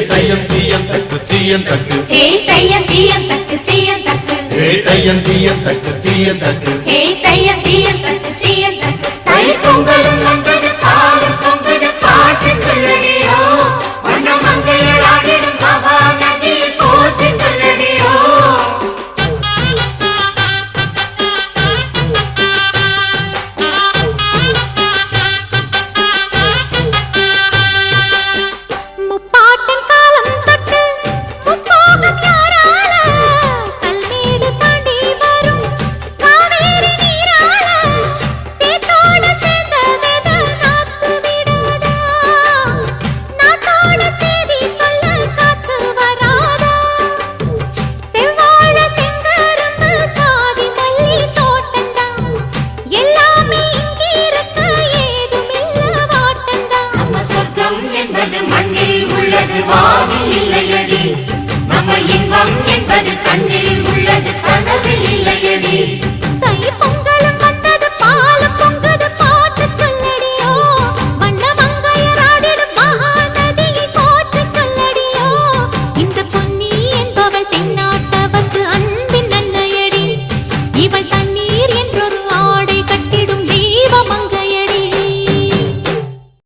தையம் தீயம் தக்கு தீயம் தக்கு தையம் தீயம் தக்கு தீயம் தக்கு தையம் தீயம் தக்கு தீயம் தக்கு தையம் தீயம் தக்கு தீயம் தக்கு தை பொங்கலும் வந்தது பாலும் பொங்குது பாட்டு சொல்லடியோ வண்ண மங்கையர் ஆடிடும் மகா நதியை போற்றி சொல்லடியோ முப்பாட்டின் காலம் தொட்டு முப்போகம் யாரால கல்மேடு தாண்டி வரும் காவேரி நீரால சேத்தோட சேர்ந்த வேத நாத்து விடாதா நாத்தோட சேதி சொல்ல காத்து வராதா செவ்வாழ செங்கரும்பு சாதி மல்லி தோட்டந்தான் எல்லாமே இங்கிருக்க ஏதுமில்ல வாட்டந்தான் நம்ம சொர்க்கம் என்பது மண்ணில் உள்ளது வானில் இல்லையடி நம்ம இன்பம் என்பது கண்ணில் உள்ளது கனவில் இல்லையடி தை பொங்கலும் வந்தது பாலும் பொங்குது பாட்டு சொல்லடியோ வண்ண மங்கையர் ஆடிடும் மகா நதியை போற்றி சொல்லடியோ இந்த பொன்னி என்பவள் தென்னாட்டவர்க்கு அன்பின் நன்மையடி இவள்